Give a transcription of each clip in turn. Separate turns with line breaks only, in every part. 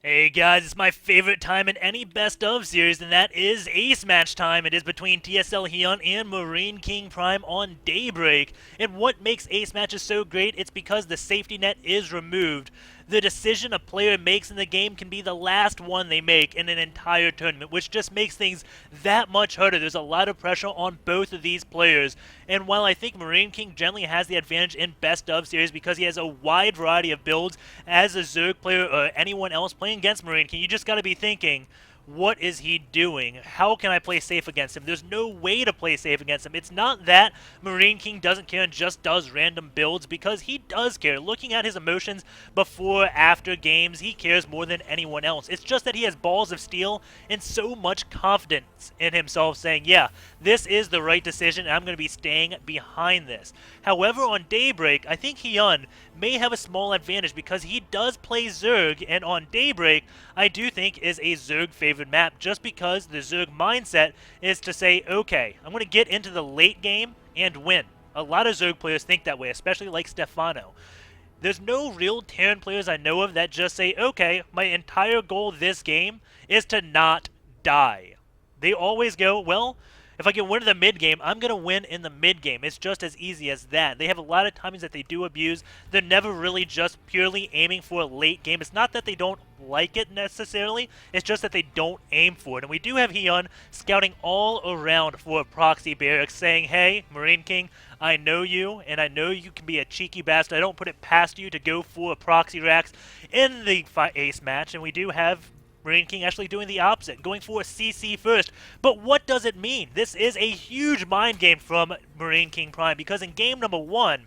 Hey guys, it's my favorite time in any best of series, and that is Ace Match time. It is between TSL.Hyun and MarineKingPrime on Daybreak. And what makes Ace Matches so great, it's because the safety net is removed. The decision a player makes in the game can be the last one they make in an entire tournament, which just makes things that much harder. There's a lot of pressure on both of these players. And while I think Marine King generally has the advantage in best of series because he has a wide variety of builds as a Zerg player or anyone else playing against Marine King, you just got to be thinking, what is he doing? How can I play safe against him? There's no way to play safe against him. It's not that Marine King doesn't care and just does random builds, because he does care. Looking at his emotions before, after games, he cares more than anyone else. It's just that he has balls of steel and so much confidence in himself saying, yeah, this is the right decision and I'm going to be staying behind this. However, on Daybreak, I think Hyun may have a small advantage because he does play Zerg, and on Daybreak, I do think is a Zerg favored map just because the Zerg mindset is to say, okay, I'm going to get into the late game and win. A lot of Zerg players think that way, especially like Stefano. There's no real Terran players I know of that just say, okay, my entire goal this game is to not die. They always go, well, if I can win in the mid game, I'm going to win in the mid game. It's just as easy as that. They have a lot of timings that they do abuse. They're never really just purely aiming for a late game. It's not that they don't like it necessarily. It's just that they don't aim for it. And we do have Hyun scouting all around for a proxy barracks saying, hey, Marine King, I know you, and I know you can be a cheeky bastard. I don't put it past you to go for a proxy racks in the ace match. And we do have Marine King actually doing the opposite, going for a CC first. But what does it mean? This is a huge mind game from MarineKingPrime, because in game number 1,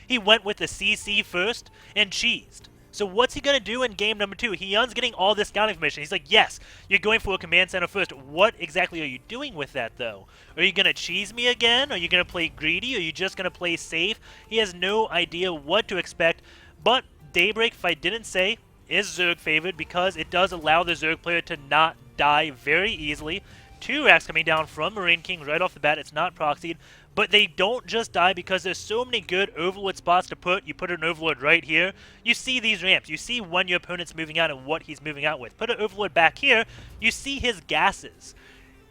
he went with the CC first and cheesed. So what's he going to do in game number 2? Hyun's getting all this scout information. He's like, yes, you're going for a command center first. What exactly are you doing with that, though? Are you going to cheese me again? Are you going to play greedy? Are you just going to play safe? He has no idea what to expect. But Daybreak, if I didn't say, is Zerg favored because it does allow the Zerg player to not die very easily. 2 racks coming down from Marine King right off the bat. It's not proxied. But they don't just die because there's so many good overlord spots to put. You put an overlord right here. You see these ramps. You see when your opponent's moving out and what he's moving out with. Put an overlord back here. You see his gases.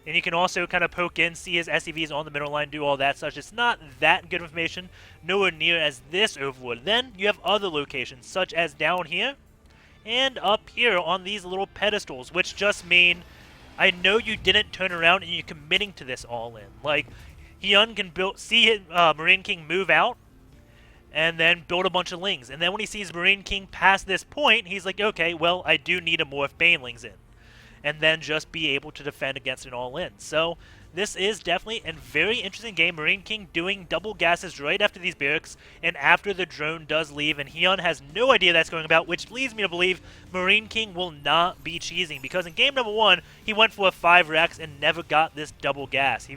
And you can also kind of poke in, see his SCVs on the middle line, do all that such. It's not that good information. Nowhere near as this overlord. Then you have other locations, such as down here and up here on these little pedestals, which just mean I know you didn't turn around and you're committing to this all in. Like, Hyun can see Marine King move out and then build a bunch of Lings. And then when he sees Marine King past this point, he's like, okay, well, I do need to morph Banelings in. And then just be able to defend against an all-in. So this is definitely a very interesting game. Marine King doing double gases right after these barracks and after the drone does leave. And Hyun has no idea that's going about, which leads me to believe Marine King will not be cheesing. Because in game number 1, he went for a 5 racks and never got this double gas.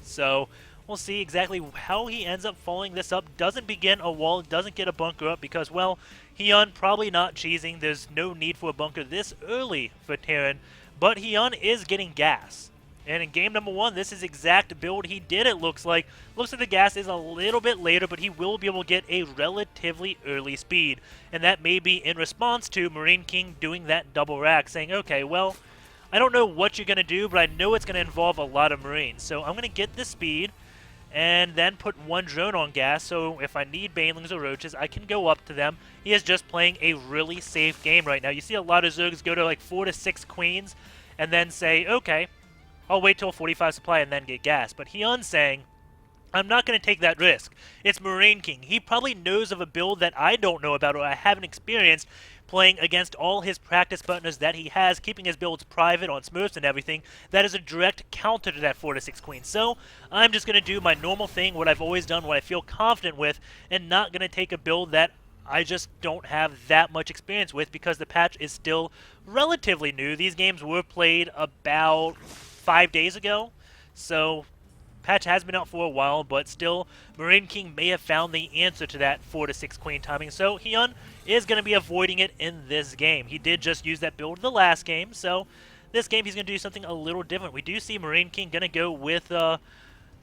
So we'll see exactly how he ends up following this up. Doesn't begin a wall, doesn't get a bunker up because, well, Hyun probably not cheesing. There's no need for a bunker this early for Terran. But Hyun is getting gas. And in game number 1, this is exact build he did, it looks like. Looks like the gas is a little bit later, but he will be able to get a relatively early speed. And that may be in response to Marine King doing that double rack, saying, okay, well, I don't know what you're going to do, but I know it's going to involve a lot of Marines. So I'm going to get the speed and then put 1 drone on gas, so if I need Banelings or Roaches, I can go up to them. He is just playing a really safe game right now. You see a lot of Zergs go to like 4 to 6 Queens and then say, okay, I'll wait till 45 supply and then get gas. But Hyun's saying, I'm not going to take that risk. It's Marine King. He probably knows of a build that I don't know about or I haven't experienced, playing against all his practice partners that he has, keeping his builds private on Smurfs and everything. That is a direct counter to that 4 to 6 Queen. So I'm just going to do my normal thing, what I've always done, what I feel confident with, and not going to take a build that I just don't have that much experience with because the patch is still relatively new. These games were played about 5 days ago, so patch has been out for a while, but still, Marine King may have found the answer to that 4 to 6 Queen timing, so Hyun is going to be avoiding it in this game. He did just use that build the last game, so this game he's going to do something a little different. We do see Marine King going to go with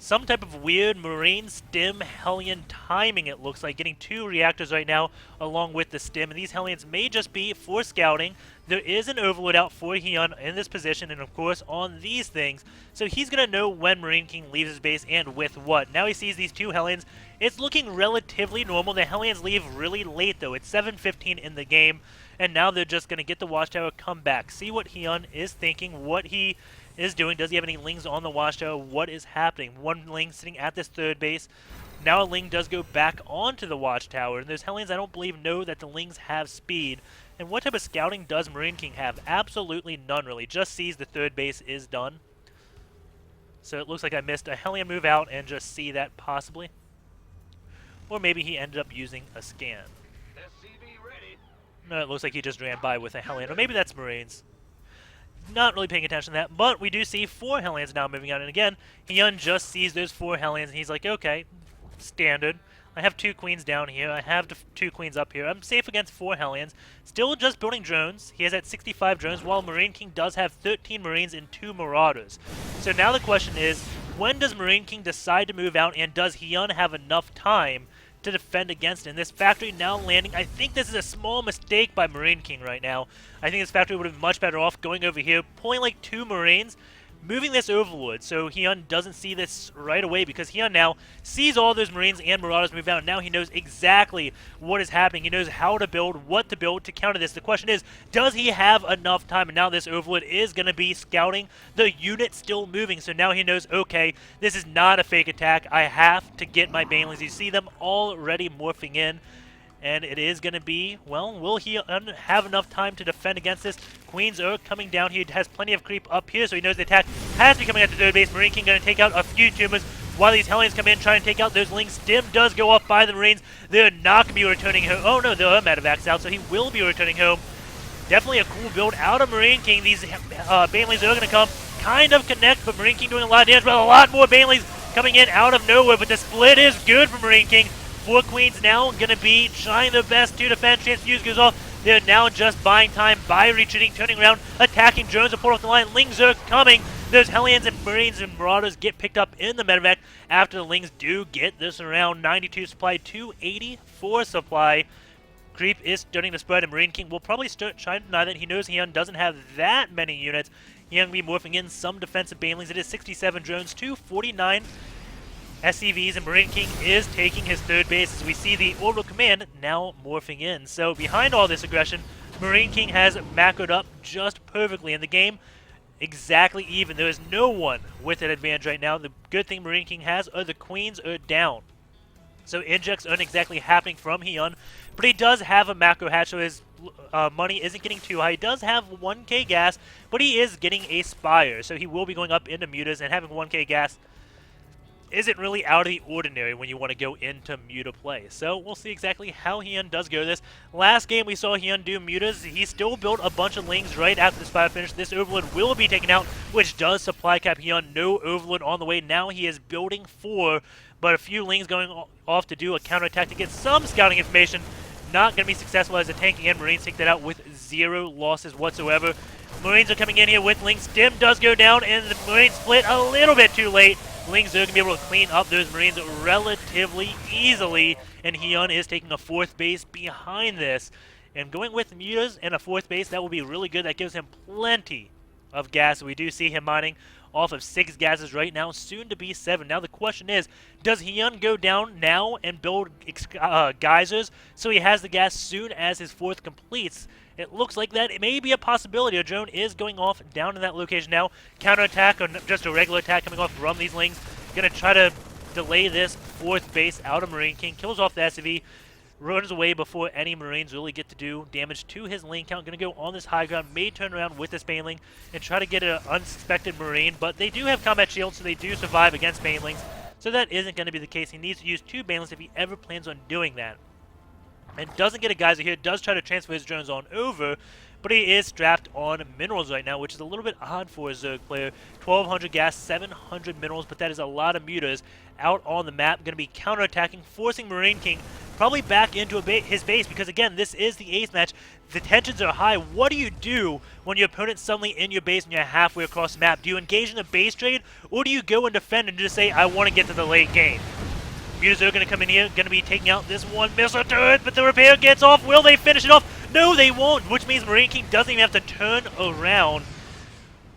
some type of weird Marine Stim Hellion timing, it looks like. Getting 2 reactors right now along with the Stim. And these Hellions may just be for scouting. There is an Overlord out for Hyun in this position and, of course, on these things. So he's going to know when Marine King leaves his base and with what. Now he sees these 2 Hellions. It's looking relatively normal. The Hellions leave really late, though. It's 7:15 in the game. And now they're just going to get the Watchtower, come back, see what Hyun is thinking, what he is doing. Does he have any Lings on the Watchtower? What is happening? 1 Ling sitting at this 3rd base. Now a Ling does go back onto the Watchtower. And those Hellions, I don't believe, know that the Lings have speed. And what type of scouting does Marine King have? Absolutely none, really. Just sees the 3rd base is done. So it looks like I missed a Hellion move out and just see that possibly. Or maybe he ended up using a scan. No, it looks like he just ran by with a Hellion. Or maybe that's Marines. Not really paying attention to that. But we do see 4 Hellions now moving out. And again, Hyun just sees those 4 Hellions. And he's like, okay, standard. I have 2 Queens down here. I have 2 Queens up here. I'm safe against 4 Hellions. Still just building drones. He has at 65 drones, while Marine King does have 13 Marines and 2 Marauders. So now the question is, when does Marine King decide to move out? And does Hyun have enough time to defend against it? And this factory now landing, I think this is a small mistake by Marine King right now. I think this factory would have been much better off going over here, pulling like 2 Marines, moving this Overlord so Hyun doesn't see this right away, because Hyun now sees all those Marines and Marauders move out, and now he knows exactly what is happening. He knows how to build, what to build to counter this. The question is, does he have enough time? And now this Overlord is going to be scouting the unit still moving, so now he knows, okay, this is not a fake attack. I have to get my Banelings. You see them already morphing in. And it is going to be, well, will he have enough time to defend against this? Queens are coming down. He has plenty of creep up here, so he knows the attack has to be coming at the 3rd base. Marine King going to take out a few tumors while these Hellions come in, try and take out those Lings. Stim does go off by the Marines. They're not going to be returning home. Oh, no, they're Medivacs out, so he will be returning home. Definitely a cool build out of Marine King. These Banelings are going to come, kind of connect, but Marine King doing a lot of damage, but a lot more Banelings coming in out of nowhere. But the split is good for Marine King. 4 Queens now going to be trying their best to defend. Transfuse goes off. They're now just buying time by retreating, turning around, attacking drones to pull off the line. Lings are coming. Those Hellions and Marines and Marauders get picked up in the medevac after the Lings do get this around. 92 supply, 284 supply. Creep is starting to spread, and Marine King will probably start trying to deny that. He knows Hyun doesn't have that many units. Hyun will be morphing in some defensive Banelings. It is 67 drones, 249 SCVs, and Marine King is taking his 3rd base as we see the Orbital Command now morphing in. So behind all this aggression, Marine King has macroed up just perfectly in the game. Exactly even. There is no one with an advantage right now. The good thing Marine King has are the Queens are down. So injects aren't exactly happening from Hyun, but he does have a macro hatch, so his money isn't getting too high. He does have 1k gas, but he is getting a Spire, so he will be going up into mutas, and having 1k gas isn't really out of the ordinary when you want to go into Muta play. So we'll see exactly how Hyun does go this. Last game we saw Hyun do Mutas. He still built a bunch of Lings right after the Spire finish. This Overlord will be taken out, which does supply cap Hyun. No Overlord on the way. Now he is building 4, but a few Lings going off to do a counterattack to get some scouting information. Not going to be successful as the tank and Marines take that out with 0 losses whatsoever. Marines are coming in here with Lings. Stim does go down, and the Marines split a little bit too late. Lings are going to be able to clean up those Marines relatively easily, and Hyun is taking a 4th base behind this. And going with mutas and a 4th base, that will be really good. That gives him plenty of gas. We do see him mining off of 6 gases right now, soon to be 7. Now the question is, does Hyun go down now and build geysers so he has the gas soon as his 4th completes? It looks like that it may be a possibility. A drone is going off down in that location now. Counterattack or just a regular attack coming off from these Lings. Going to try to delay this 4th base out of Marine King. Kills off the SCV. Runs away before any Marines really get to do damage to his Ling count. Going to go on this high ground. May turn around with this Baneling and try to get an unsuspected Marine. But they do have combat shields, so they do survive against Banelings. So that isn't going to be the case. He needs to use 2 Banelings if he ever plans on doing that. and doesn't get a geyser here. Does try to transfer his drones on over, but he is strapped on minerals right now, which is a little bit odd for a Zerg player. 1,200 gas, 700 minerals, but that is a lot of mutas out on the map. Going to be counterattacking, forcing Marine King probably back into his base, because again, this is the ace match. The tensions are high. What do you do when your opponent's suddenly in your base and you're halfway across the map? Do you engage in a base trade, or do you go and defend and just say, I want to get to the late game? Mutas are going to come in here, going to be taking out this one missile turret, but the repair gets off. Will they finish it off? No, they won't, which means Marine King doesn't even have to turn around.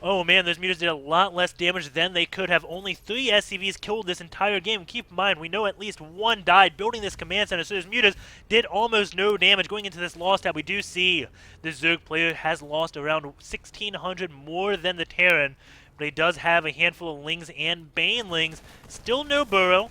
Oh man, those mutas did a lot less damage than they could have. Only 3 SCVs killed this entire game. Keep in mind, we know at least 1 died building this command center, so those mutas did almost no damage. Going into this loss tab, we do see the Zerg player has lost around 1,600 more than the Terran, but he does have a handful of Lings and Banelings. Still no Burrow.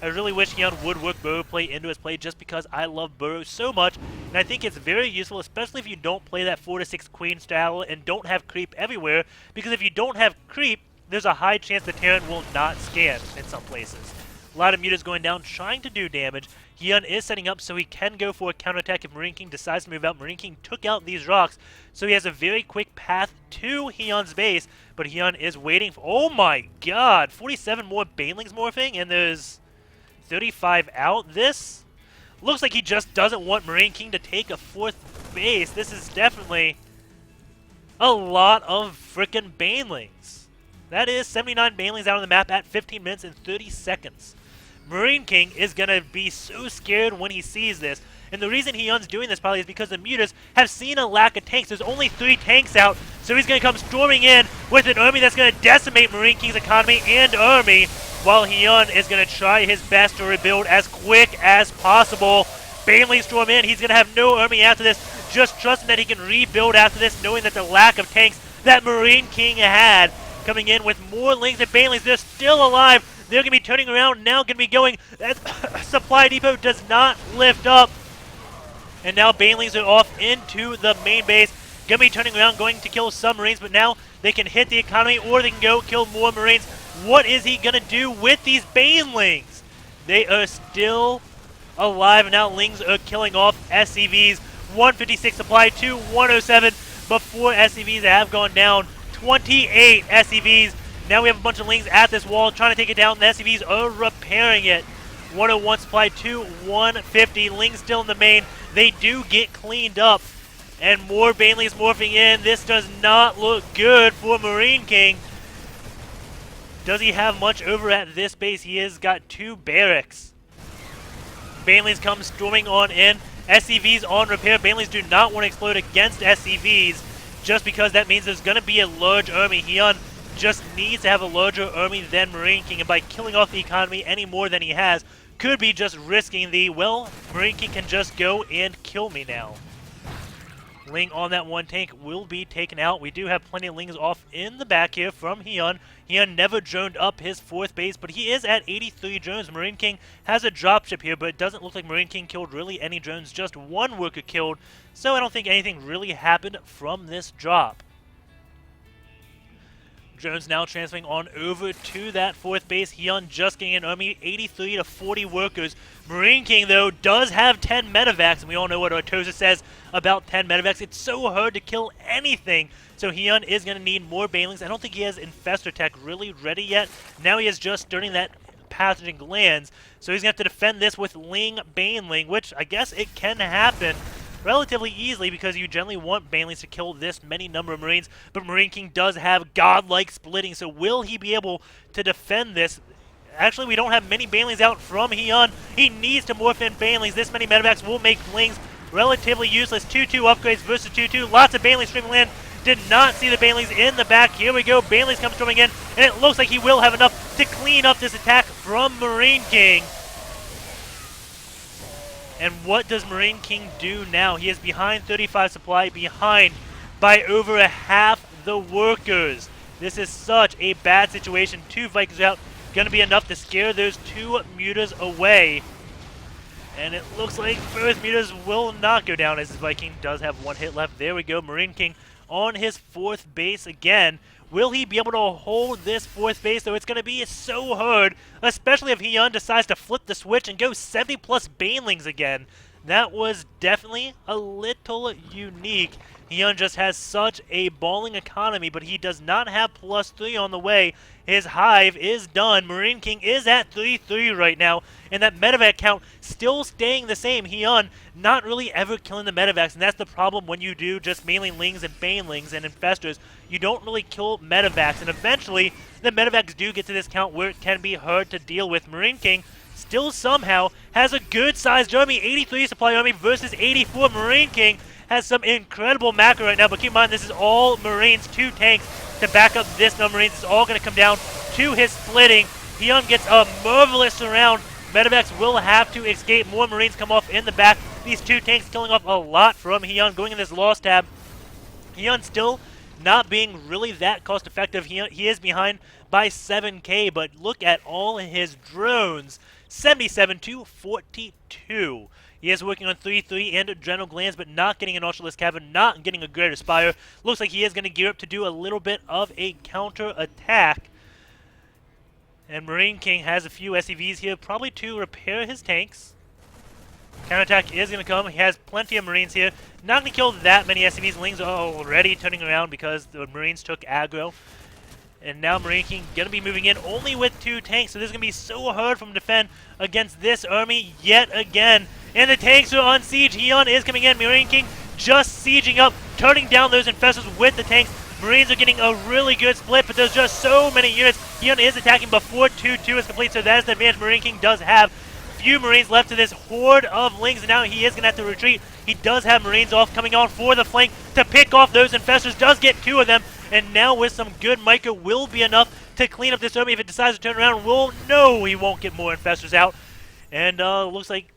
I really wish Hyun would work Burrow play into his play, just because I love Burrow so much, and I think it's very useful, especially if you don't play that 4-6 queen style and don't have creep everywhere, because if you don't have creep, there's a high chance the Terran will not scan in some places. A lot of mutas going down, trying to do damage. Hyun is setting up so he can go for a counterattack if Marine King decides to move out. Marine King took out these rocks, so he has a very quick path to Hyun's base, but Hyun is waiting for... Oh my god! 47 more Banelings morphing, and there's 35 out. This looks like he just doesn't want Marine King to take a 4th base. This is definitely a lot of frickin' Banelings. That is 79 Banelings out on the map at 15 minutes and 30 seconds. Marine King is going to be so scared when he sees this. And the reason Hyun's doing this probably is because the mutas have seen a lack of tanks. There's only 3 tanks out, so he's going to come storming in with an army that's going to decimate Marine King's economy and army, while Hyun is going to try his best to rebuild as quick as possible. Banelings storm in. He's going to have no army after this, just trusting that he can rebuild after this, knowing that the lack of tanks that Marine King had. Coming in with more Lings and Banelings. They're still alive. They're going to be turning around now, going to be going. Supply depot does not lift up. And now Banelings are off into the main base. Going to be turning around, going to kill some Marines, but now they can hit the economy or they can go kill more Marines. What is he going to do with these Banelings? They are still alive, and now Lings are killing off SCVs. 156 supply to 107 before SCVs have gone down. 28 SCVs. Now we have a bunch of Lings at this wall trying to take it down. The SCVs are repairing it. 101 supply to 150. Lings still in the main. They do get cleaned up. And more Banelings morphing in. This does not look good for Marine King. Does he have much over at this base? He has got 2 barracks. Banelings come storming on in. SCVs on repair. Banelings do not want to explode against SCVs, just because that means there's going to be a large army. Hyun just needs to have a larger army than Marine King, and by killing off the economy any more than he has, could be just risking the, well, Marine King can just go and kill me now. Ling on that 1 tank will be taken out. We do have plenty of Lings off in the back here from Hyun. Hyun never droned up his 4th base, but he is at 83 drones. Marine King has a dropship here, but it doesn't look like Marine King killed really any drones. Just 1 worker killed, so I don't think anything really happened from this drop. Drones now transferring on over to that 4th base. Hyun just getting an army, 83 to 40 workers. Marine King, though, does have 10 medevacs, and we all know what Artosa says about 10 medevacs. It's so hard to kill anything, so Hyun is going to need more Banelings. I don't think he has Infestor Tech really ready yet. Now he is just starting that pathogen glands, so he's going to have to defend this with Ling Baneling, which I guess it can happen relatively easily, because you generally want Banelings to kill this many number of Marines, but Marine King does have godlike splitting, so will he be able to defend this? Actually, we don't have many Banelings out from Hyun. He needs to morph in Banelings. This many medevacs will make Lings relatively useless. 2-2 upgrades versus 2-2. Lots of Banelings streaming land. Did not see the Banelings in the back. Here we go. Banelings comes storming in, and it looks like he will have enough to clean up this attack from Marine King. And what does Marine King do now? He is behind 35 supply, behind by over a half the workers. This is such a bad situation. 2 Vikings out. Going to be enough to scare those 2 mutas away. And it looks like both mutas will not go down, as his Viking does have 1 hit left. There we go. Marine King on his 4th base again. Will he be able to hold this 4th base, though? It's going to be so hard, especially if Hyun decides to flip the switch and go 70+ Banelings again. That was definitely a little unique. Hyun just has such a balling economy, but he does not have +3 on the way. His hive is done. Marine King is at 3-3 right now, and that medevac count still staying the same. Hyun not really ever killing the medevacs, and that's the problem when you do just mainly Lings and Banelings and Infestors. You don't really kill medevacs, and eventually the medevacs do get to this count where it can be hard to deal with. Marine King still somehow has a good-sized army, 83 supply army versus 84. Marine King has some incredible macro right now, but keep in mind this is all Marines, 2 tanks to back up this number of Marines. It's all going to come down to his splitting. Hyun gets a marvelous surround. Medevacs will have to escape. More Marines come off in the back. These 2 tanks killing off a lot from Hyun going in this loss tab. Hyun still not being really that cost effective. He is behind by 7k, but look at all his drones. 77 to 42. He is working on 3-3 and Adrenal Glands, but not getting an Ultralisk Cavern, not getting a Greater Spire. Looks like he is going to gear up to do a little bit of a counter attack. And Marine King has a few SCVs here, probably to repair his tanks. Counterattack is going to come. He has plenty of Marines here. Not going to kill that many SCVs. Lings are already turning around because the Marines took aggro. And now Marine King going to be moving in only with 2 tanks, so this is going to be so hard for him to defend against this army yet again. And the tanks are on siege. Hyun is coming in. Marine King just sieging up, turning down those infestors with the tanks. Marines are getting a really good split, but there's just so many units. Hyun is attacking before 2-2 is complete, so that is the advantage Marine King does have. Few Marines left to this horde of Lings, and now he is going to have to retreat. He does have Marines coming on for the flank to pick off those infestors, does get 2 of them, and now with some good micro will be enough to clean up this army. If it decides to turn around, we'll know he won't get more infestors out. And looks like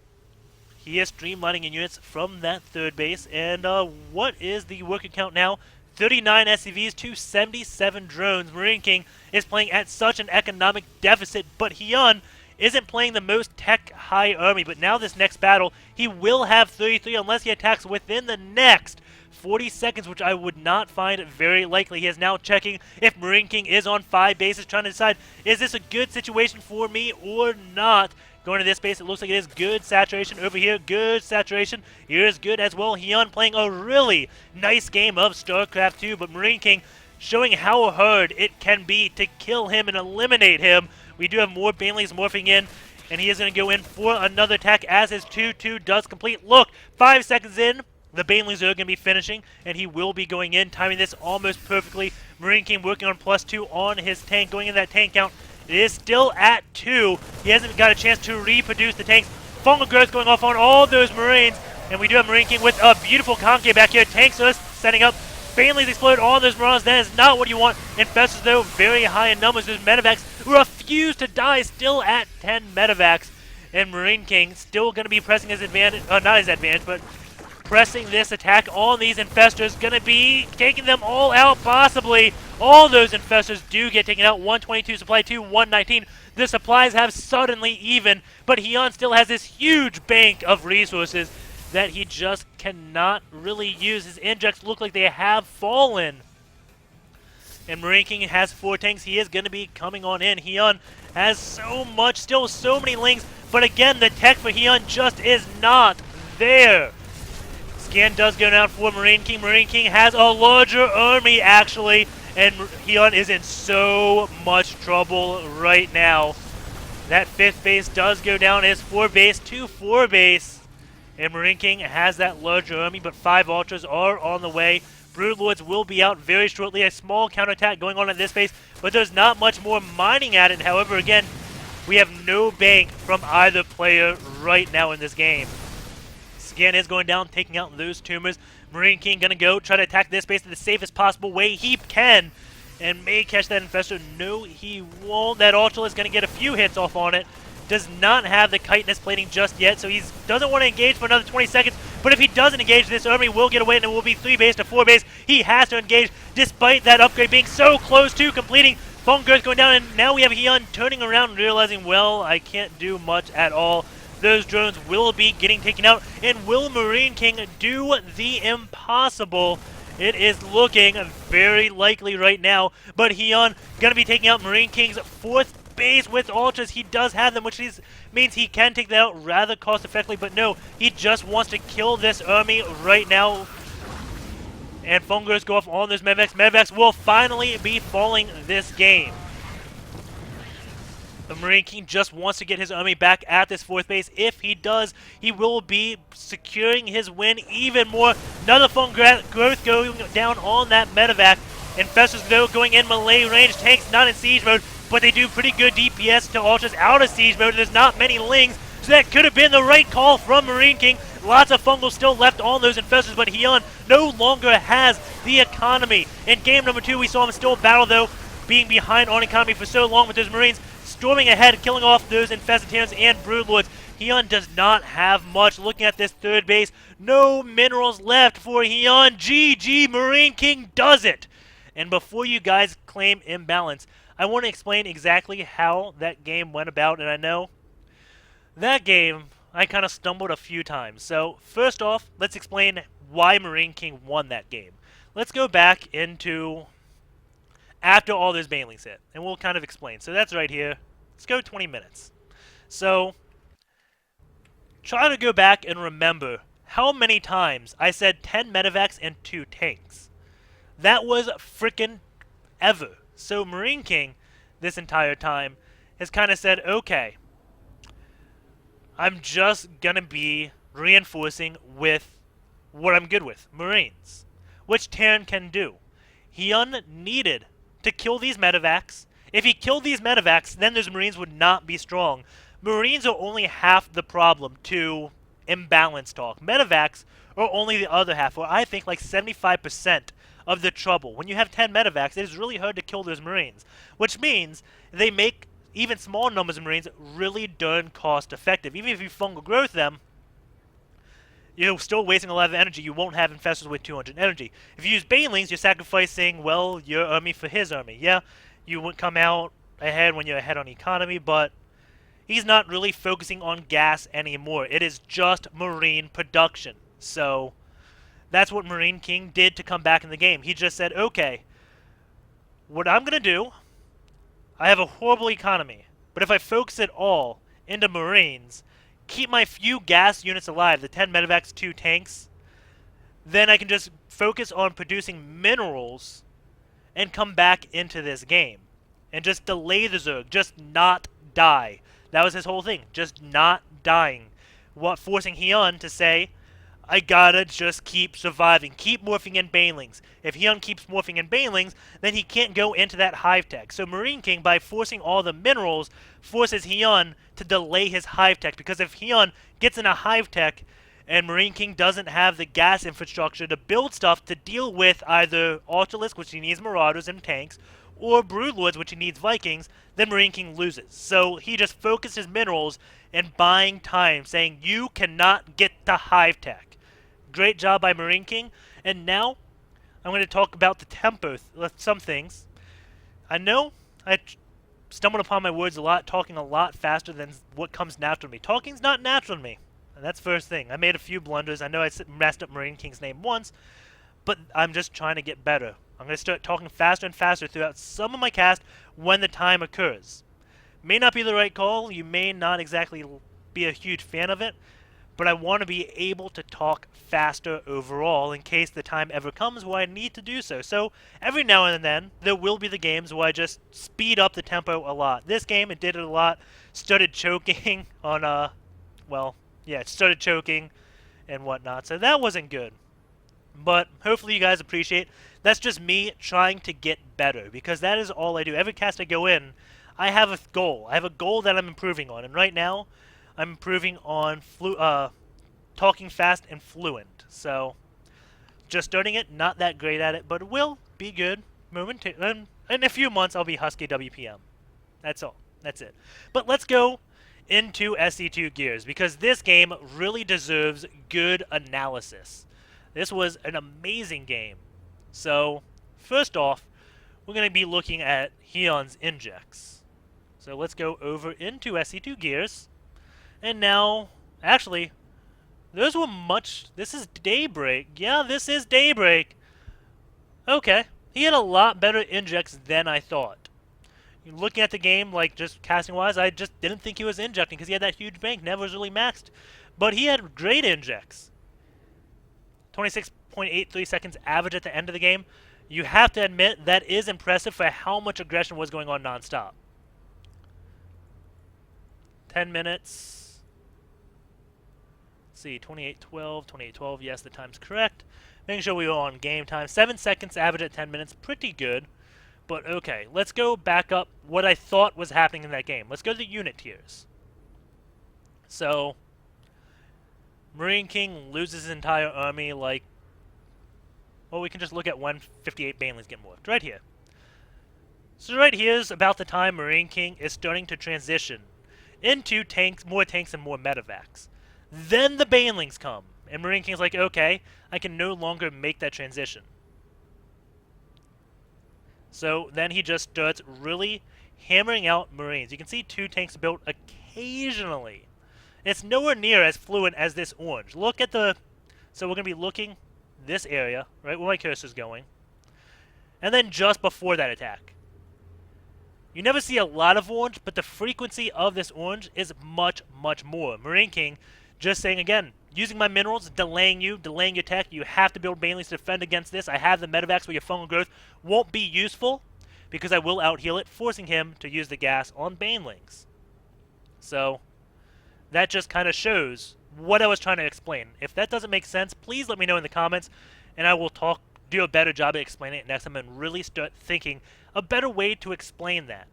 he is streamlining in units from that 3rd base. And what is the worker count now? 39 SCVs to 77 drones. Marine King is playing at such an economic deficit, but Hyun isn't playing the most tech-high army. But now this next battle, he will have 33 unless he attacks within the next 40 seconds, which I would not find very likely. He is now checking if Marine King is on 5 bases, trying to decide, is this a good situation for me or not? Going to this base, it looks like it is good saturation over here. Good saturation. Here is good as well. Hyun playing a really nice game of StarCraft 2, but Marine King showing how hard it can be to kill him and eliminate him. We do have more Banelings morphing in, and he is going to go in for another attack as his 2-2 does complete. Look, 5 seconds in, the Banelings are going to be finishing, and he will be going in, timing this almost perfectly. Marine King working on +2 on his tank, going in that tank count. It is still at 2. He hasn't got a chance to reproduce the tanks. Fungal growth going off on all those Marines, and we do have Marine King with a beautiful concave back here. Tanks are setting up. Banelings explode all those Marines. That is not what you want. Infestors, though, very high in numbers. Those medevacs refuse to die, still at 10 medevacs. And Marine King still going to be pressing his advantage, not his advantage, but pressing this attack on these infestors. Going to be taking them all out, possibly. All those infestors do get taken out. 122 supply to 119. The supplies have suddenly even, but Hyun still has this huge bank of resources that he just cannot really use. His injects look like they have fallen. And Marine King has 4 tanks. He is going to be coming on in. Hyun has so much, still so many Lings, but again, the tech for Hyun just is not there. Scan does go down for Marine King. Marine King has a larger army, actually, and Hyun is in so much trouble right now. That 5th base does go down. His 4 base to 4 base. And Marine King has that larger army, but 5 Ultras are on the way. Broodlords will be out very shortly. A small counterattack going on at this base, but there's not much more mining at it. However, again, we have no bank from either player right now in this game. Scan is going down, taking out those tumors. Marine King going to go try to attack this base in the safest possible way he can, and may catch that infestor. No, he won't. That Ultra is going to get a few hits off on it. Does not have the chitinous plating just yet, so he doesn't want to engage for another 20 seconds. But if he doesn't engage, this army will get away, and it will be 3 base to 4 base. He has to engage, despite that upgrade being so close to completing. Phone Girth going down, and now we have Hyun turning around and realizing, well, I can't do much at all. Those drones will be getting taken out, and will Marine King do the impossible? It is looking very likely right now, but Hyun going to be taking out Marine King's 4th base with ultras. He does have them, which means he can take that out rather cost effectively, but no, he just wants to kill this army right now. And Fungers go off on those Medvacs. Medvacs will finally be falling this game. The Marine King just wants to get his army back at this 4th base. If he does, he will be securing his win even more. Another Fung growth going down on that Medevac. Infestors, though, going in melee range. Tanks not in siege mode, but they do pretty good DPS to ultras out of siege mode. There's not many lings, so that could have been the right call from Marine King. Lots of Fungal still left on those Infestors, but Hyun no longer has the economy. In game number 2, we saw him still battle, though, being behind on economy for so long with those Marines. Storming ahead, killing off those Infested Terrans and Broodlords. Hyun does not have much. Looking at this 3rd base, no minerals left for Hyun. GG, Marine King does it! And before you guys claim imbalance, I want to explain exactly how that game went about. And I know that game, I kind of stumbled a few times. So first off, let's explain why Marine King won that game. Let's go back into after all those banelings hit, and we'll kind of explain. So that's right here. Let's go 20 minutes. So try to go back and remember how many times I said 10 medevacs and 2 tanks. That was frickin' ever. So Marine King, this entire time, has kind of said, okay, I'm just gonna be reinforcing with what I'm good with, Marines, which Terran can do. Hyun needed to kill these medevacs. If he killed these medevacs, then those Marines would not be strong. Marines are only half the problem to imbalance talk. Medevacs are only the other half, or I think like 75% of the trouble. When you have 10 medevacs, it is really hard to kill those Marines, which means they make even small numbers of Marines really darn cost effective. Even if you fungal growth them, you're still wasting a lot of energy. You won't have infestors with 200 energy. If you use banelings, you're sacrificing, well, your army for his army. Yeah, you would come out ahead when you're ahead on economy, but he's not really focusing on gas anymore. It is just Marine production. So that's what Marine King did to come back in the game. He just said, okay, what I'm going to do, I have a horrible economy, but if I focus it all into Marines, keep my few gas units alive, the 10 medevacs, 2 tanks, then I can just focus on producing minerals and come back into this game. And just delay the Zerg, just not die. That was his whole thing, just not dying. Forcing Hyun to say, I gotta just keep surviving, keep morphing in banelings. If Hyun keeps morphing in banelings, then he can't go into that hive tech. So Marine King, by forcing all the minerals, forces Hyun to delay his hive tech. Because if Hyun gets in a hive tech, and Marine King doesn't have the gas infrastructure to build stuff to deal with either Ultralisk, which he needs Marauders and tanks, or Broodlords, which he needs Vikings, then Marine King loses. So he just focused his minerals and buying time, saying, you cannot get the hive tech. Great job by Marine King. And now, I'm going to talk about the tempo, some things. I know I stumbled upon my words a lot, talking a lot faster than what comes natural to me. Talking's not natural to me. And that's first thing. I made a few blunders. I know I messed up Marine King's name once, but I'm just trying to get better. I'm going to start talking faster and faster throughout some of my cast when the time occurs. May not be the right call. You may not exactly be a huge fan of it, but I want to be able to talk faster overall in case the time ever comes where I need to do so. So every now and then, there will be the games where I just speed up the tempo a lot. This game, it did it a lot. Started choking on, it started choking and whatnot. So that wasn't good. But hopefully you guys appreciate. That's just me trying to get better, because that is all I do. Every cast I go in, I have a goal. I have a goal that I'm improving on. And right now, I'm improving on talking fast and fluent. So, just starting it, not that great at it, but it will be good. In a few months, I'll be Husky WPM. That's all. That's it. But let's go into SC2 Gears, because this game really deserves good analysis. This was an amazing game. So, first off, we're going to be looking at Hyun's injects. So let's go over into SC2 Gears. And now, actually, this is Daybreak. Yeah, this is Daybreak. Okay, he had a lot better injects than I thought. Looking at the game, like just casting-wise, I just didn't think he was injecting because he had that huge bank. Never was really maxed. But he had great injects. 26.83 seconds average at the end of the game. You have to admit that is impressive for how much aggression was going on nonstop. 10 minutes. Let's see, 28:12, 28:12. Yes, the time's correct. Making sure we were on game time. 7 seconds average at 10 minutes. Pretty good. But okay, let's go back up what I thought was happening in that game. Let's go to the unit tiers. So, Marine King loses his entire army like... Well, we can just look at when 58 Banelings get morphed. Right here. So right here is about the time Marine King is starting to transition into more tanks and more medevacs. Then the Banelings come, and Marine King's like, okay, I can no longer make that transition. So then he just starts really hammering out Marines. You can see 2 tanks built occasionally. It's nowhere near as fluent as this orange. Look at the... So we're going to be looking this area, right where my cursor's going. And then just before that attack. You never see a lot of orange, but the frequency of this orange is much, much more. Marine King just saying again, using my minerals, delaying your tech. You have to build Banelings to defend against this. I have the medevacs where your fungal growth won't be useful because I will out-heal it, forcing him to use the gas on Banelings. So that just kind of shows what I was trying to explain. If that doesn't make sense, please let me know in the comments, and I will do a better job at explaining it next time and really start thinking a better way to explain that.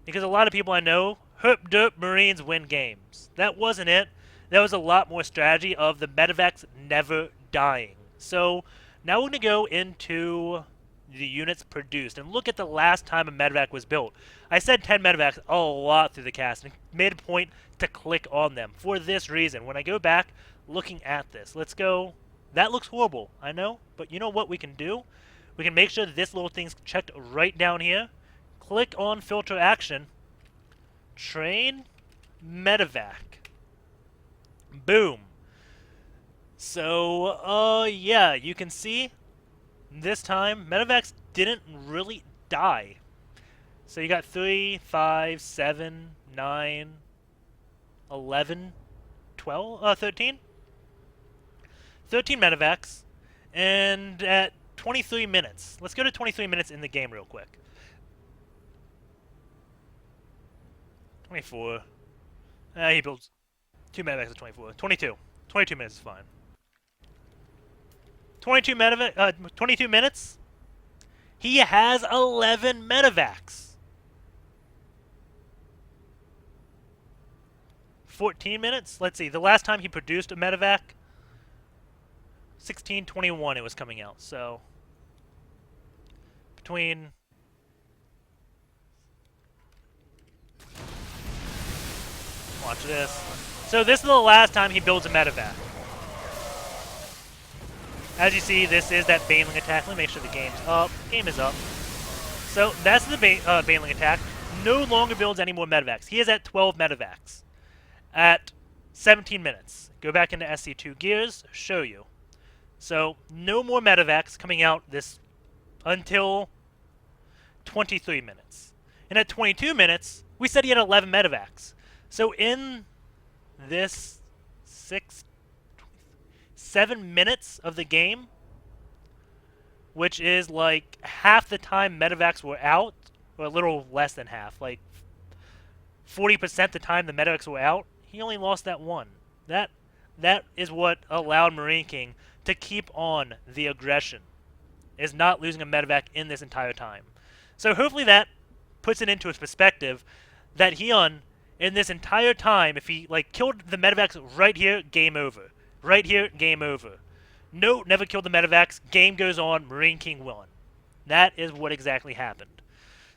Because a lot of people I know, herp derp Marines win games. That wasn't it. That was a lot more strategy of the medevacs never dying. So now we're going to go into the units produced and look at the last time a medevac was built. I said 10 medevacs a lot through the cast and made a point to click on them for this reason. When I go back looking at this, let's go. That looks horrible, I know, but you know what we can do? We can make sure that this little thing's checked right down here. Click on filter action. Train medevac. Boom. So, yeah, you can see this time medevacs didn't really die. So you got 3, 5, 7, 9, 11, 12, 13? 13 medevacs, and at 23 minutes. Let's go to 23 minutes in the game real quick. 24. He builds 2 medevacs at 24. 22. 22 minutes is fine. 22 minutes. He has 11 medevacs. 14 minutes. Let's see. The last time he produced a medevac, 16/21 it was coming out. So between watch this. So this is the last time he builds a medevac. As you see, this is that Baneling attack. Let me make sure the game's up. Game is up. So that's the Baneling attack. No longer builds any more medevacs. He is at 12 medevacs at 17 minutes. Go back into SC2 gears, show you. So no more medevacs coming out this until 23 minutes. And at 22 minutes, we said he had 11 medevacs. So in this 7 minutes of the game, which is like half the time medevacs were out, or a little less than half, like 40% the time the medevacs were out, he only lost that one. That is what allowed Marine King to keep on the aggression, is not losing a medevac in this entire time. So hopefully that puts it into his perspective that Hyun, in this entire time, if he like killed the medevacs right here, game over. Right here, game over. No, never killed the medevacs. Game goes on. Marine King won. That is what exactly happened.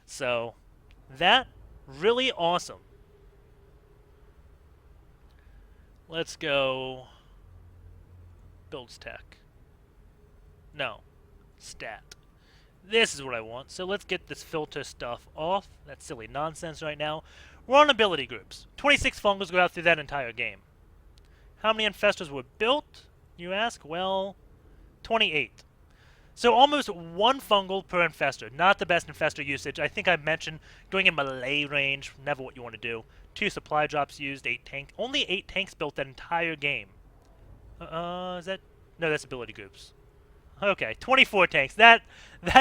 So, that really awesome. Let's go builds tech. No, stat. This is what I want. So let's get this filter stuff off. That's silly nonsense right now. We're on ability groups. 26 fungals go out through that entire game. How many infestors were built, you ask? Well, 28. So almost one fungal per infestor. Not the best infestor usage. I think I mentioned going in melee range. Never what you want to do. 2 supply drops used, 8 tank. Only 8 tanks built that entire game. Is that? No, that's ability groups. Okay, 24 tanks. That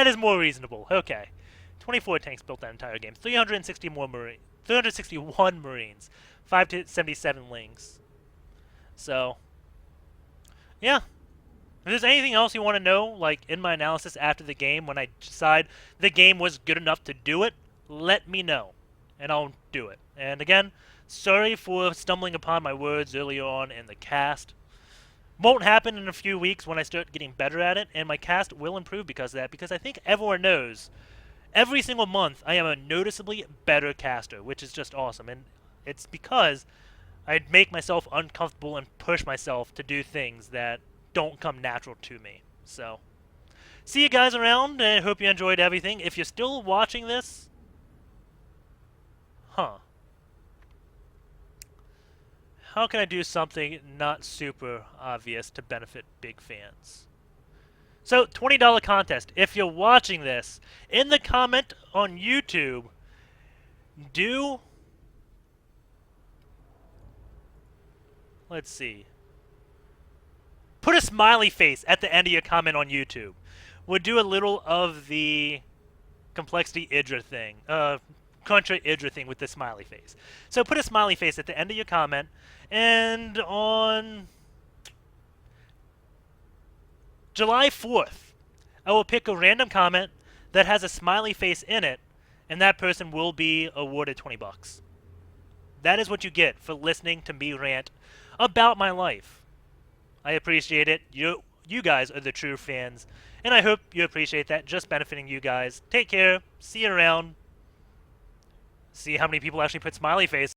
is more reasonable. Okay, 24 tanks built that entire game. 360 more marine, 361 marines, 577 lings. So yeah. If there's anything else you want to know, like in my analysis after the game, when I decide the game was good enough to do it, let me know, and I'll do it. And again, sorry for stumbling upon my words earlier on in the cast. Won't happen in a few weeks when I start getting better at it, and my cast will improve because of that, because I think everyone knows every single month I am a noticeably better caster, which is just awesome. And it's because I make myself uncomfortable and push myself to do things that don't come natural to me. So, see you guys around, and I hope you enjoyed everything. If you're still watching this, how can I do something not super obvious to benefit big fans? So, $20 contest. If you're watching this, in the comment on YouTube, do, let's see, put a smiley face at the end of your comment on YouTube. We'll do a little of the complexity Idra thing, contra Idra thing with the smiley face. So put a smiley face at the end of your comment, and on July 4th, I will pick a random comment that has a smiley face in it, and that person will be awarded 20 bucks. That is what you get for listening to me rant about my life. I appreciate it. You guys are the true fans, and I hope you appreciate that. Just benefiting you guys. Take care. See you around. See how many people actually put smiley face